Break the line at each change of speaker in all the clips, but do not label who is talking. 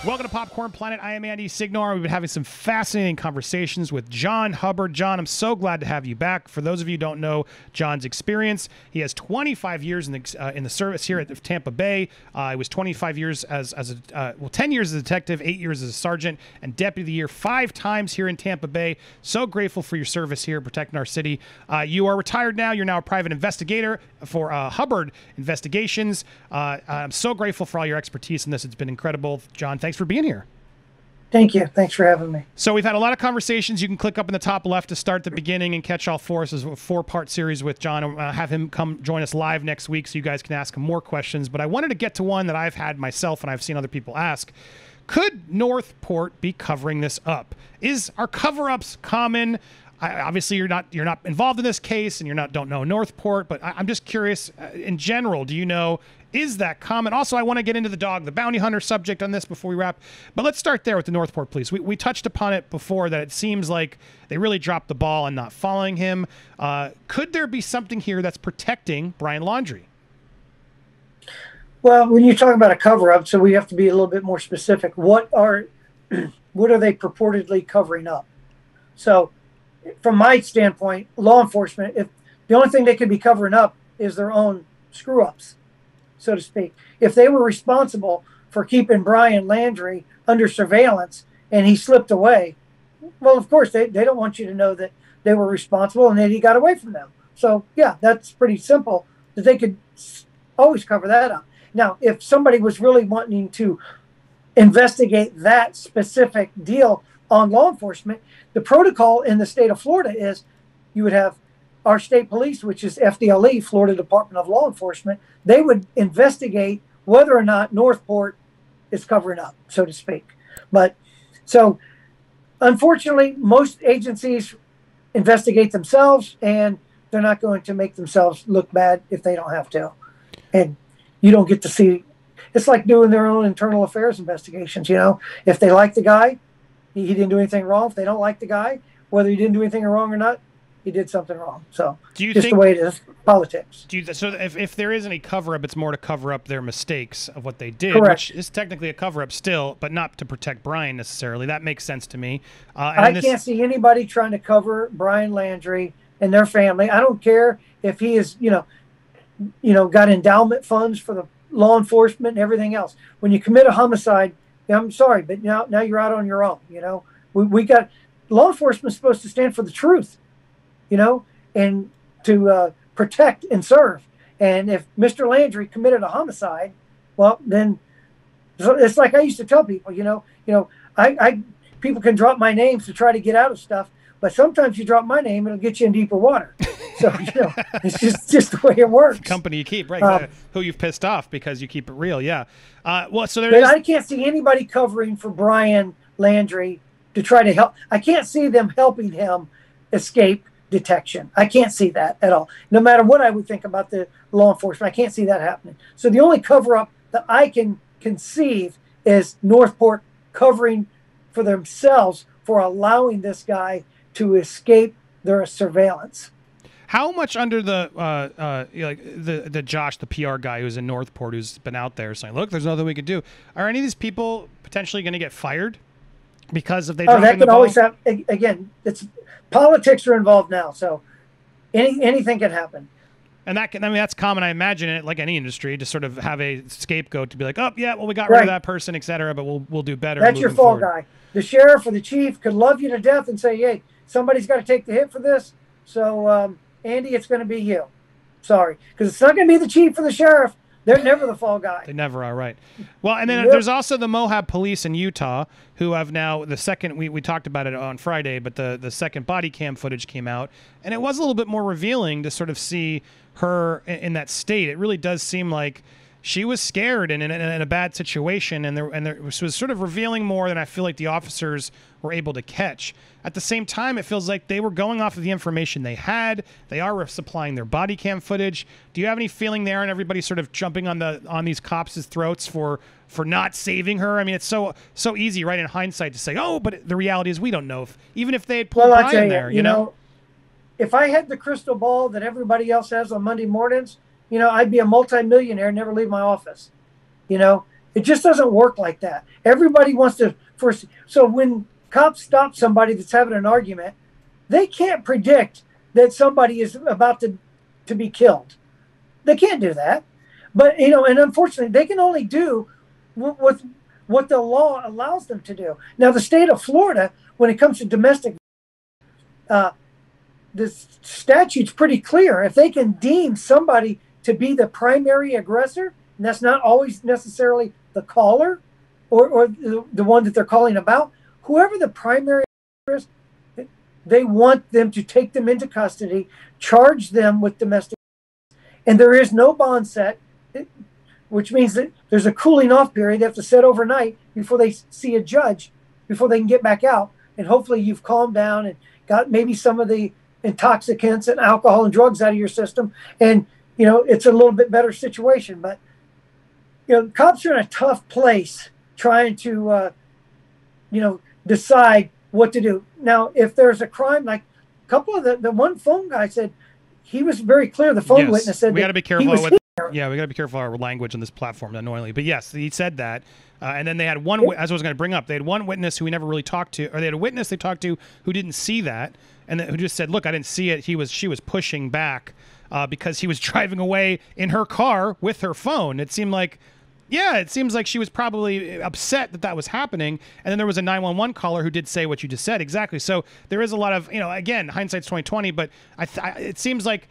Welcome to Popcorn Planet. I am Andy Signore. We've been having some fascinating conversations with John Hubbard. John, I'm so glad to have you back. For those of you who don't know John's experience, he has 25 years in the service here at Tampa Bay. He was 25 years as 10 years as a detective, 8 years as a sergeant, and deputy of the year 5 times here in Tampa Bay. So grateful for your service here protecting our city. You are retired now. You're now a private investigator for Hubbard Investigations. I'm so grateful for all your expertise in this. It's been incredible. John, thanks for being here.
Thank you. Thanks for having me.
So we've had a lot of conversations. You can click up in the top left to start the beginning and catch all four. This is a 4-part series with John. Have him come join us live next week so you guys can ask him more questions. But I wanted to get to one that I've had myself and I've seen other people ask. Could Northport be covering this up? Are cover-ups common? Obviously, you're not involved in this case, and don't know Northport. But I'm just curious, in general, do you know, is that common? Also, I want to get into the dog, the bounty hunter subject on this before we wrap. But let's start there with the Northport Police. We touched upon it before that it seems like they really dropped the ball and not following him. Could there be something here that's protecting Brian Laundrie?
Well, when you talk about a cover-up, so we have to be a little bit more specific. What are they purportedly covering up? So, from my standpoint, law enforcement, if the only thing they could be covering up is their own screw-ups, so to speak. If they were responsible for keeping Brian Laundrie under surveillance and he slipped away, well, of course, they don't want you to know that they were responsible and that he got away from them. So, yeah, that's pretty simple, that they could always cover that up. Now, if somebody was really wanting to investigate that specific deal on law enforcement, the protocol in the state of Florida is you would have our state police, which is FDLE, Florida Department of Law Enforcement. They would investigate whether or not Northport is covering up, so to speak. But so unfortunately, most agencies investigate themselves, and they're not going to make themselves look bad if they don't have to. And you don't get to see, it's like doing their own internal affairs investigations. You know, if they like the guy, he didn't do anything wrong. If they don't like the guy, whether he didn't do anything wrong or not, he did something wrong. So just the way it is, politics.
So if there is any cover-up, it's more to cover up their mistakes of what they did,
correct,
which is technically a cover-up still, but not to protect Brian necessarily. That makes sense to me.
I can't see anybody trying to cover Brian Laundrie and their family. I don't care if he is, got endowment funds for the law enforcement and everything else. When you commit a homicide, I'm sorry, but now you're out on your own. We got law enforcement is supposed to stand for the truth, and to protect and serve. And if Mr. Laundrie committed a homicide, well, then it's like I used to tell people, I people can drop my names to try to get out of stuff, but sometimes you drop my name, it'll get you in deeper water. So, it's just the way it works.
Company you keep, right? Who you've pissed off because you keep it real, yeah.
I can't see anybody covering for Brian Laundrie to try to help. I can't see them helping him escape detection. I can't see that at all. No matter what I would think about the law enforcement, I can't see that happening. So the only cover-up that I can conceive is Northport covering for themselves for allowing this guy to escape their surveillance.
How much under the Josh, the PR guy who's in Northport, who's been out there saying, "Look, there's nothing we could do." Are any of these people potentially going to get fired because of they?
Oh, that can always happen. Again, it's politics are involved now, so anything can happen.
And that's common, I imagine, in like any industry, to sort of have a scapegoat to be like, "Oh, yeah, well, we got rid of that person, etc., but we'll do better."
That's your fall guy. The sheriff or the chief could love you to death and say, "Hey, somebody's got to take the hit for this." So, Andy, it's going to be you. Sorry. Because it's not going to be the chief or the sheriff. They're never the fall guy.
They never are, right. Well, and then there's also the Moab Police in Utah, who have now, the second, we talked about it on Friday, but the second body cam footage came out, and it was a little bit more revealing to sort of see her in that state. It really does seem like she was scared and in a bad situation, and there was sort of revealing more than I feel like the officers were able to catch. At the same time, it feels like they were going off of the information they had. They are supplying their body cam footage. Do you have any feeling there, and everybody sort of jumping on these cops' throats for not saving her? I mean, it's so easy, right, in hindsight, to say, "Oh," but the reality is we don't know even if they had pulled Brian there. You know,
if I had the crystal ball that everybody else has on Monday mornings, I'd be a multimillionaire and never leave my office. It just doesn't work like that. Everybody wants to first. So when cops stop somebody that's having an argument, they can't predict that somebody is about to be killed. They can't do that. But, and unfortunately, they can only do what the law allows them to do. Now, the state of Florida, when it comes to domestic, the statute's pretty clear. If they can deem somebody to be the primary aggressor, and that's not always necessarily the caller or the one that they're calling about, whoever the primary is, they want them to take them into custody, charge them with domestic, and there is no bond set, which means that there's a cooling off period. They have to sit overnight before they see a judge, before they can get back out. And hopefully you've calmed down and got maybe some of the intoxicants and alcohol and drugs out of your system. And, it's a little bit better situation. But, cops are in a tough place trying to, decide what to do. Now, if there's a crime, like a couple of the one phone guy said, he was very clear. The phone witness said
we got to be careful with yeah, we got to be careful our language on this platform, annoyingly. But yes, he said that. And then they had one, as I was going to bring up, they had one witness who we never really talked to, or they had a witness they talked to who didn't see that, and who just said, look, I didn't see it. She was pushing back because he was driving away in her car with her phone. It seemed like, it seems like she was probably upset that was happening. And then there was a 911 caller who did say what you just said. Exactly. So there is a lot of, again, hindsight's 2020, but it seems like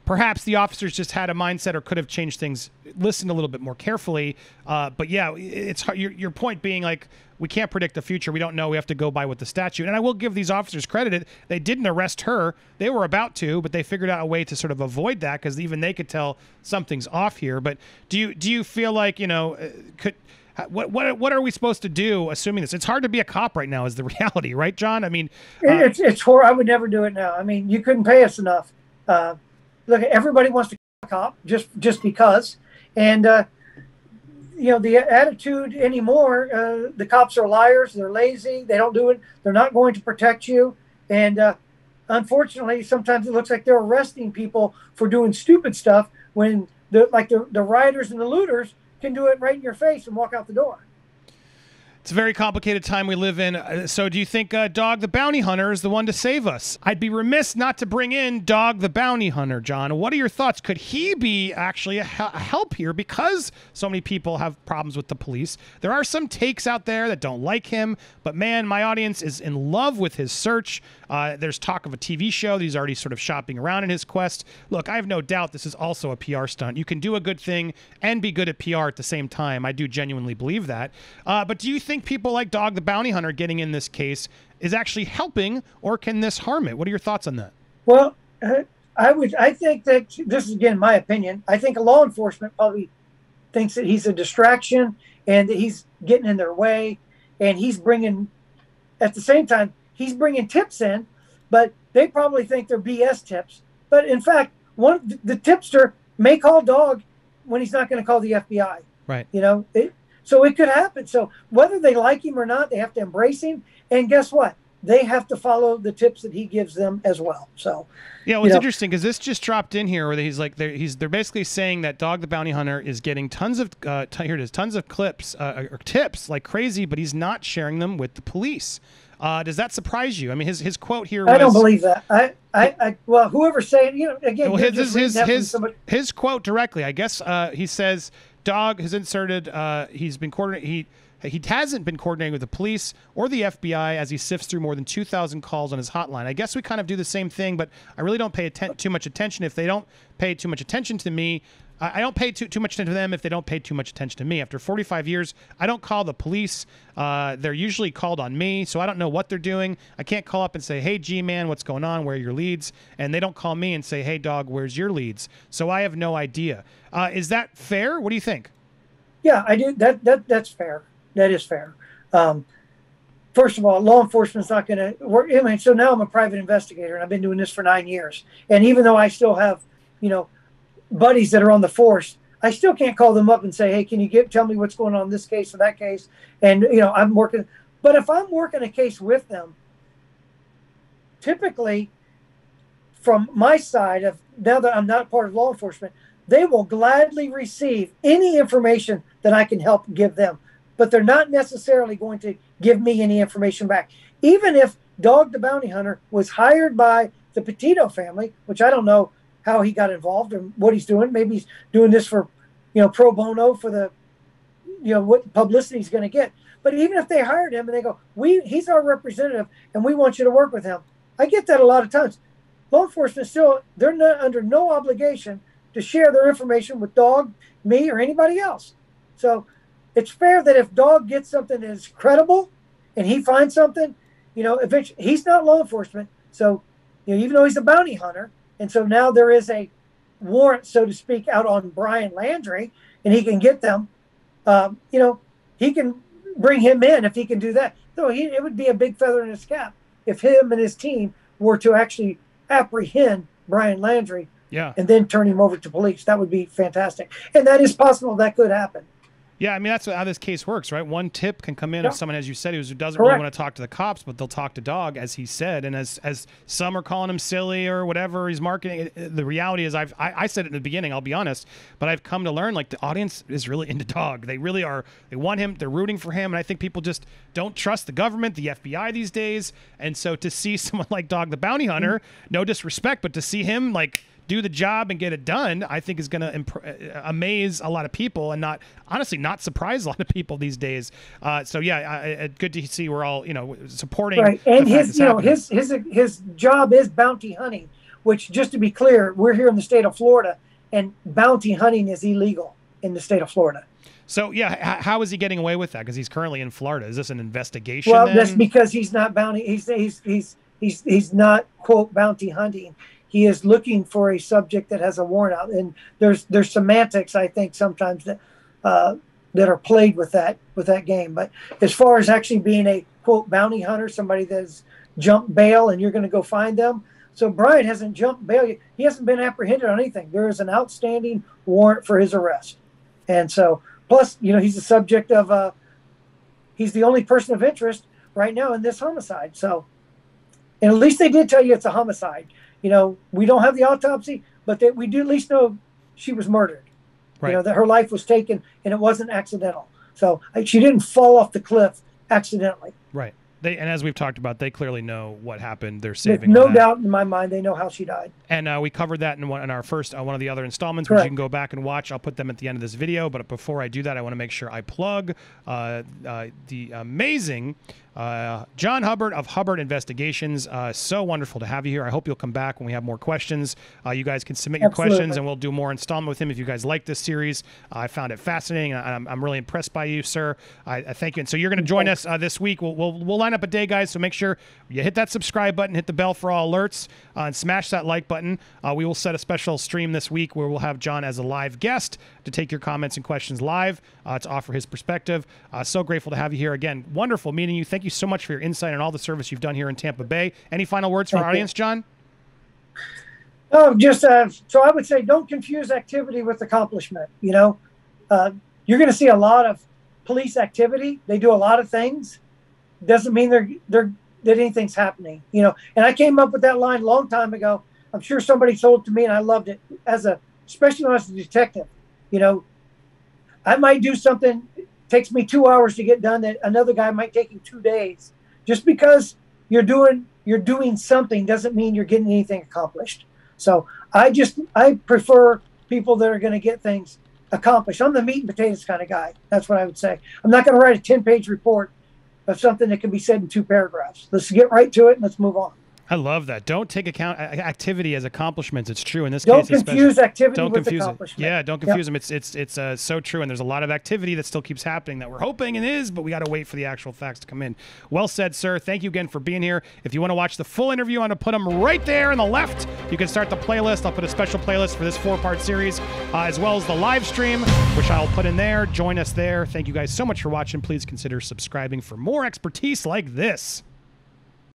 perhaps the officers just had a mindset or could have changed things, listened a little bit more carefully. But yeah, it's your point being like, we can't predict the future. We don't know. We have to go by what the statute. And I will give these officers credit. They didn't arrest her. They were about to, but they figured out a way to sort of avoid that because even they could tell something's off here. But do you feel like, what are we supposed to do assuming this? It's hard to be a cop right now is the reality, right, John? I mean,
it's horrible. I would never do it now. I mean, you couldn't pay us enough. Look, everybody wants to be a cop just because. And, the attitude anymore, the cops are liars. They're lazy. They don't do it. They're not going to protect you. And unfortunately, sometimes it looks like they're arresting people for doing stupid stuff when the rioters and the looters can do it right in your face and walk out the door.
It's a very complicated time we live in. So do you think Dog the Bounty Hunter is the one to save us? I'd be remiss not to bring in Dog the Bounty Hunter, John. What are your thoughts? Could he be actually a help here because so many people have problems with the police? There are some takes out there that don't like him, but man, my audience is in love with his search. There's talk of a TV show that he's already sort of shopping around in his quest. Look, I have no doubt this is also a PR stunt. You can do a good thing and be good at PR at the same time. I do genuinely believe that. But do you think people like Dog the Bounty Hunter getting in this case is actually helping, or can this harm it? What are your thoughts on that?
Well, I think that this is, again, my opinion. I think law enforcement probably thinks that he's a distraction and that he's getting in their way, and he's bringing, at the same time, he's bringing tips in, but they probably think they're BS tips. But in fact, the tipster may call Dog when he's not going to call the FBI.
Right.
So it could happen. So whether they like him or not, they have to embrace him. And guess what? They have to follow the tips that he gives them as well. So,
yeah, what's interesting because this just dropped in here where he's like, they're basically saying that Dog the Bounty Hunter is getting tons of here it is, tons of clips or tips like crazy, but he's not sharing them with the police. Does that surprise you? I mean, his quote here was,
I don't believe that. Well, whoever's saying, again,
well, his quote directly, I guess he says, Dog has inserted, he's been coordinating, he hasn't been coordinating with the police or the FBI as he sifts through more than 2,000 calls on his hotline. I guess we kind of do the same thing, but I really don't pay too much attention. If they don't pay too much attention to me, I don't pay too much attention to them if they don't pay too much attention to me. After 45 years, I don't call the police. They're usually called on me, so I don't know what they're doing. I can't call up and say, hey, G-Man, what's going on? Where are your leads? And they don't call me and say, hey, Dog, where's your leads? So I have no idea. Is that fair? What do you think?
Yeah, I do. That's fair. That is fair. First of all, law enforcement's not going to work. I mean, so now I'm a private investigator, and I've been doing this for 9 years. And even though I still have, buddies that are on the force, I still can't call them up and say, hey, can you tell me what's going on in this case or that case? And, I'm working. But if I'm working a case with them, typically from my side of, now that I'm not part of law enforcement, they will gladly receive any information that I can help give them, but they're not necessarily going to give me any information back. Even if Dog the Bounty Hunter was hired by the Petito family, which I don't know how he got involved or what he's doing. Maybe he's doing this for, pro bono for the, what publicity he's going to get. But even if they hired him and they go, he's our representative and we want you to work with him. I get that a lot of times. Law enforcement they're not under no obligation to share their information with Dog, me, or anybody else. So it's fair that if Dog gets something that is credible and he finds something, eventually he's not law enforcement. So, even though he's a bounty hunter, and so now there is a warrant, so to speak, out on Brian Laundrie, and he can get them, he can bring him in if he can do that. So it would be a big feather in his cap if him and his team were to actually apprehend Brian Laundrie, and then turn him over to police. That would be fantastic. And that is possible. That could happen.
Yeah, I mean, that's how this case works, right? One tip can come in of someone, as you said, who doesn't really want to talk to the cops, but they'll talk to Dog, as he said. And as some are calling him silly or whatever he's marketing, the reality is, I said it in the beginning, I'll be honest, but I've come to learn, like, the audience is really into Dog. They really are. They want him. They're rooting for him. And I think people just don't trust the government, the FBI these days. And so to see someone like Dog the Bounty Hunter, no disrespect, but to see him, like, do the job and get it done, I think is going to amaze a lot of people and not surprise a lot of people these days. So yeah, good to see we're all supporting.
Right, and his job is bounty hunting, which, just to be clear, we're here in the state of Florida, and bounty hunting is illegal in the state of Florida.
So yeah, how is he getting away with that? Because he's currently in Florida. Is this an investigation?
Well,
then?
That's because he's not bounty. He's not, quote, bounty hunting. He is looking for a subject that has a warrant out, and there's semantics, I think, sometimes that are played with that game. But as far as actually being a, quote, bounty hunter, somebody that's jumped bail and you're going to go find them. So Brian hasn't jumped bail. He hasn't been apprehended on anything. There is an outstanding warrant for his arrest, and so plus he's the subject of he's the only person of interest right now in this homicide. So, and at least they did tell you it's a homicide. We don't have the autopsy, but we do at least know she was murdered.
Right.
That her life was taken and it wasn't accidental. So she didn't fall off the cliff accidentally.
Right. And as we've talked about, they clearly know what happened. They're saving.
There's no doubt in my mind they know how she died.
And we covered that in our first one of the other installments,
Correct.
which you can go back and watch. I'll put them at the end of this video. But before I do that, I want to make sure I plug the amazing John Hubbard of Hubbard Investigations. So wonderful to have you here. I hope you'll come back when we have more questions. You guys can submit your questions, and we'll do more installment with him if you guys like this series. I found it fascinating. I'm really impressed by you, sir. I thank you. And so you're going to join us this week. We'll line up a day, guys, so make sure you hit that subscribe button, hit the bell for all alerts, and smash that like button. We will set a special stream this week where we'll have John as a live guest to take your comments and questions live, to offer his perspective. So grateful to have you here again. Wonderful meeting you. Thank you so much for your insight and all the service you've done here in Tampa Bay. Any final words for our audience, John?
Oh, just so I would say, don't confuse activity with accomplishment. You're going to see a lot of police activity. They do a lot of things. Doesn't mean that anything's happening. And I came up with that line a long time ago. I'm sure somebody told it to me, and I loved it especially when I was a detective. I might do something. Takes me 2 hours to get done that another guy might take him 2 days. Just because you're doing something doesn't mean you're getting anything accomplished. So I prefer people that are going to get things accomplished. I'm the meat and potatoes kind of guy. That's what I would say. I'm not going to write a 10-page report of something that can be said in 2 paragraphs. Let's get right to it and let's move on.
I love that. Don't take activity as accomplishments. It's true in this
case.
Don't
confuse activity with accomplishment.
Yeah, don't confuse them. It's so true. And there's a lot of activity that still keeps happening that we're hoping it is, but we got to wait for the actual facts to come in. Well said, sir. Thank you again for being here. If you want to watch the full interview, I'm going to put them right there on the left. You can start the playlist. I'll put a special playlist for this 4-part series, as well as the live stream, which I'll put in there. Join us there. Thank you guys so much for watching. Please consider subscribing for more expertise like this.